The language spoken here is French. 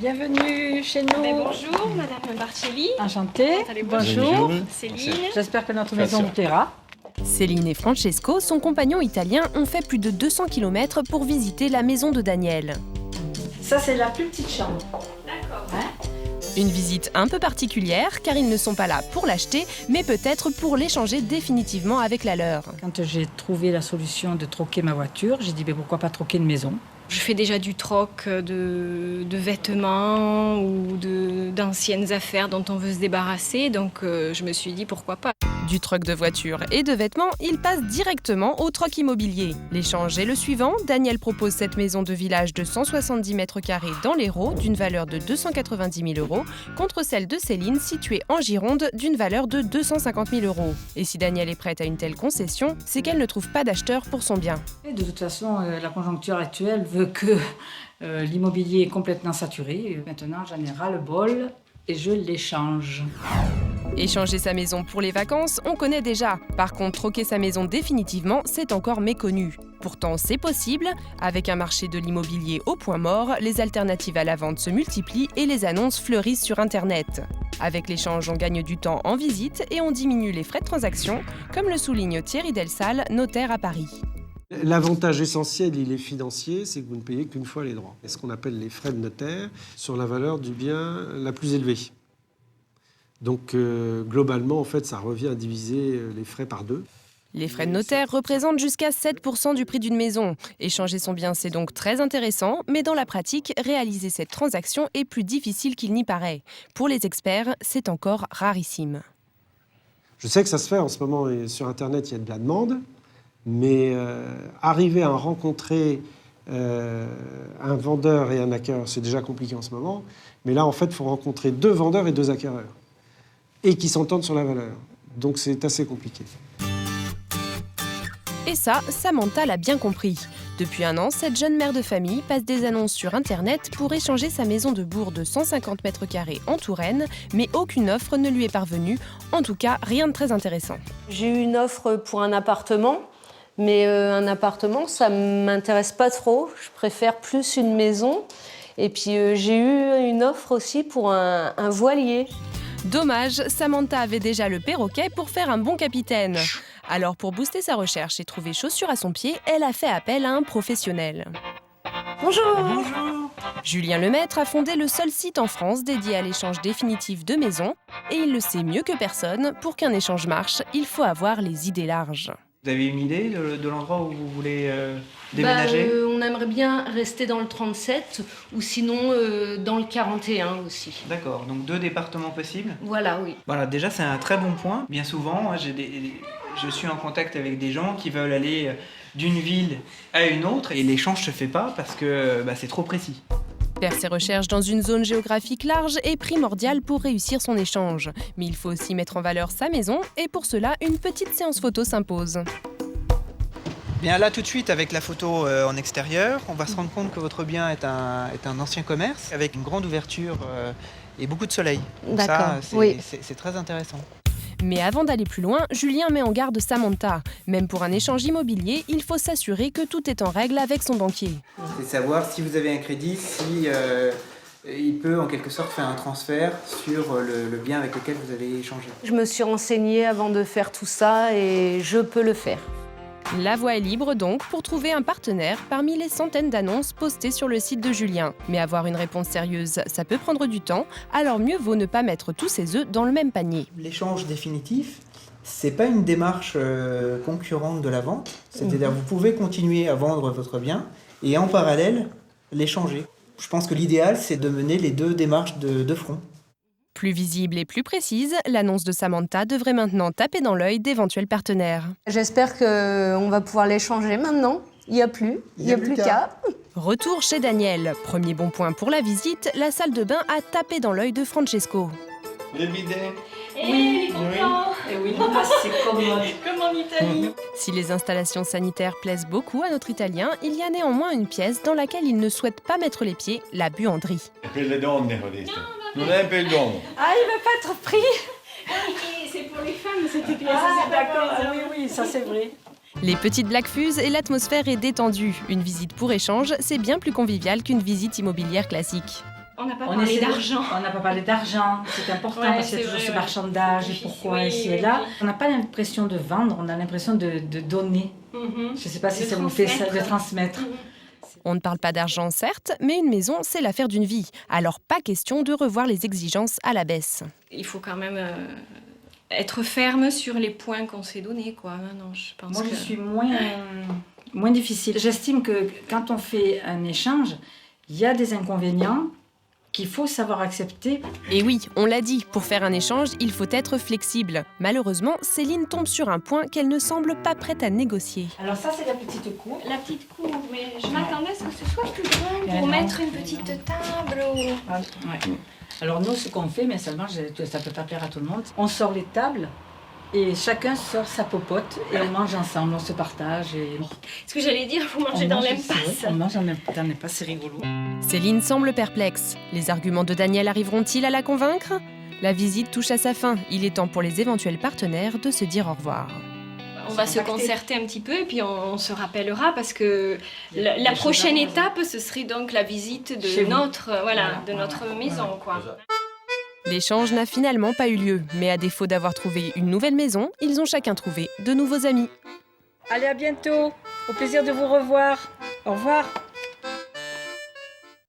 Bienvenue chez nous. Bonjour, Madame Barcelli. Enchantée. Bonjour, Céline. J'espère que notre maison vous plaira. Céline et Francesco, son compagnon italien, ont fait plus de 200 km pour visiter la maison de Daniel. Ça, c'est la plus petite chambre. D'accord. Une visite un peu particulière, car ils ne sont pas là pour l'acheter, mais peut-être pour l'échanger définitivement avec la leur. Quand j'ai trouvé la solution de troquer ma voiture, j'ai dit pourquoi pas troquer une maison. Je fais déjà du troc de vêtements ou d'anciennes affaires dont on veut se débarrasser, donc je me suis dit pourquoi pas. Du troc de voitures et de vêtements, il passe directement au troc immobilier. L'échange est le suivant. Daniel propose cette maison de village de 170 mètres carrés dans l'Hérault d'une valeur de 290 000 € contre celle de Céline située en Gironde d'une valeur de 250 000 €. Et si Daniel est prête à une telle concession, c'est qu'elle ne trouve pas d'acheteur pour son bien. Et de toute façon, la conjoncture actuelle veut que l'immobilier est complètement saturé. Maintenant, j'en ai ras-le-bol et je l'échange. Échanger sa maison pour les vacances, on connaît déjà. Par contre, troquer sa maison définitivement, c'est encore méconnu. Pourtant, c'est possible. Avec un marché de l'immobilier au point mort, les alternatives à la vente se multiplient et les annonces fleurissent sur Internet. Avec l'échange, on gagne du temps en visite et on diminue les frais de transaction, comme le souligne Thierry Delsalle, notaire à Paris. L'avantage essentiel, il est financier, c'est que vous ne payez qu'une fois les droits. C'est ce qu'on appelle les frais de notaire sur la valeur du bien la plus élevée. Donc globalement, en fait, ça revient à diviser les frais par deux. Les frais de notaire représentent jusqu'à 7% du prix d'une maison. Échanger son bien, c'est donc très intéressant, mais dans la pratique, réaliser cette transaction est plus difficile qu'il n'y paraît. Pour les experts, c'est encore rarissime. Je sais que ça se fait en ce moment, et sur Internet, il y a de la demande, mais arriver à rencontrer un vendeur et un acquéreur, c'est déjà compliqué en ce moment, mais là, en fait, il faut rencontrer 2 vendeurs et 2 acquéreurs, et qui s'entendent sur la valeur. Donc c'est assez compliqué. Et ça, Samantha l'a bien compris. Depuis 1 an, cette jeune mère de famille passe des annonces sur Internet pour échanger sa maison de bourg de 150 mètres carrés en Touraine, mais aucune offre ne lui est parvenue, en tout cas rien de très intéressant. J'ai eu une offre pour un appartement, mais un appartement, ça ne m'intéresse pas trop. Je préfère plus une maison. Et puis j'ai eu une offre aussi pour un voilier. Dommage, Samantha avait déjà le perroquet pour faire un bon capitaine. Alors pour booster sa recherche et trouver chaussure à son pied, elle a fait appel à un professionnel. Bonjour. Bonjour. Julien Lemaître a fondé le seul site en France dédié à l'échange définitif de maisons. Et il le sait mieux que personne, pour qu'un échange marche, il faut avoir les idées larges. Vous avez une idée de l'endroit où vous voulez déménager ? On aimerait bien rester dans le 37 ou sinon dans le 41 aussi. D'accord, donc 2 départements possibles. Voilà, oui. Voilà, déjà c'est un très bon point. Bien souvent, moi, je suis en contact avec des gens qui veulent aller d'une ville à une autre et l'échange ne se fait pas parce que c'est trop précis. Faire ses recherches dans une zone géographique large est primordial pour réussir son échange. Mais il faut aussi mettre en valeur sa maison et pour cela, une petite séance photo s'impose. Bien là tout de suite avec la photo en extérieur, on va se rendre compte que votre bien est un ancien commerce avec une grande ouverture et beaucoup de soleil. Donc D'accord, ça, oui. c'est très intéressant. Mais avant d'aller plus loin, Julien met en garde Samantha. Même pour un échange immobilier, il faut s'assurer que tout est en règle avec son banquier. C'est savoir si vous avez un crédit, si il peut en quelque sorte faire un transfert sur le bien avec lequel vous avez échangé. Je me suis renseignée avant de faire tout ça et je peux le faire. La voie est libre donc pour trouver un partenaire parmi les centaines d'annonces postées sur le site de Julien. Mais avoir une réponse sérieuse, ça peut prendre du temps, alors mieux vaut ne pas mettre tous ses œufs dans le même panier. L'échange définitif, c'est pas une démarche concurrente de la vente. C'est-à-dire que vous pouvez continuer à vendre votre bien et en parallèle l'échanger. Je pense que l'idéal, c'est de mener les 2 démarches de front. Plus visible et plus précise, l'annonce de Samantha devrait maintenant taper dans l'œil d'éventuels partenaires. J'espère qu'on va pouvoir l'échanger maintenant. Il n'y a plus qu'à. Retour chez Daniel. Premier bon point pour la visite, la salle de bain a tapé dans l'œil de Francesco. Le bidet. Oui. Et oui, c'est commode. Comme en Italie. Si les installations sanitaires plaisent beaucoup à notre Italien, il y a néanmoins une pièce dans laquelle il ne souhaite pas mettre les pieds, la buanderie. Per le donne, Rodesta. Non è per l'uomo. Ah, il va pas être pris. C'est pour les femmes cette pièce. Ah, d'accord. Ah, oui, ça c'est vrai. Les petites blagues fusent et l'atmosphère est détendue. Une visite pour échange, c'est bien plus convivial qu'une visite immobilière classique. On n'a pas On parlé essaie de- d'argent. On n'a pas parlé d'argent, c'est important Ouais, parce qu'il y a c'est toujours vrai, ce ouais. marchandage et Oui, pourquoi oui, ici oui, et là. oui. On n'a pas l'impression de vendre, on a l'impression de donner. Mhm. Je ne sais pas si De ça vous fait ça, de transmettre. transmettre. Mhm. On ne parle pas d'argent, certes, mais une maison, c'est l'affaire d'une vie. Alors pas question de revoir les exigences à la baisse. Il faut quand même être ferme sur les points qu'on s'est donnés, quoi. Non, je pense Moi, que... je suis moins difficile. J'estime que quand on fait un échange, il y a des inconvénients qu'il faut savoir accepter. Et oui, on l'a dit, pour faire un échange, il faut être flexible. Malheureusement, Céline tombe sur un point qu'elle ne semble pas prête à négocier. Alors ça, c'est la petite cour. La petite cour, mais je m'attendais à ce que ce soit plus grand Mais pour non. mettre une petite table ou... Ouais. Alors nous, ce qu'on fait, mais seulement ça ne peut pas plaire à tout le monde, on sort les tables et chacun sort sa popote et on mange ensemble, on se partage. Et... Ce que j'allais dire, vous mangez on dans mange l'impasse. On mange dans l'impasse, c'est rigolo. Céline semble perplexe. Les arguments de Daniel arriveront-ils à la convaincre ? La visite touche à sa fin. Il est temps pour les éventuels partenaires de se dire au revoir. On va se concerter un petit peu et puis on se rappellera parce que la prochaine étape, ce serait donc la visite Chez de vous. notre maison, quoi. L'échange n'a finalement pas eu lieu, mais à défaut d'avoir trouvé une nouvelle maison, ils ont chacun trouvé de nouveaux amis. Allez, à bientôt. Au plaisir de vous revoir. Au revoir.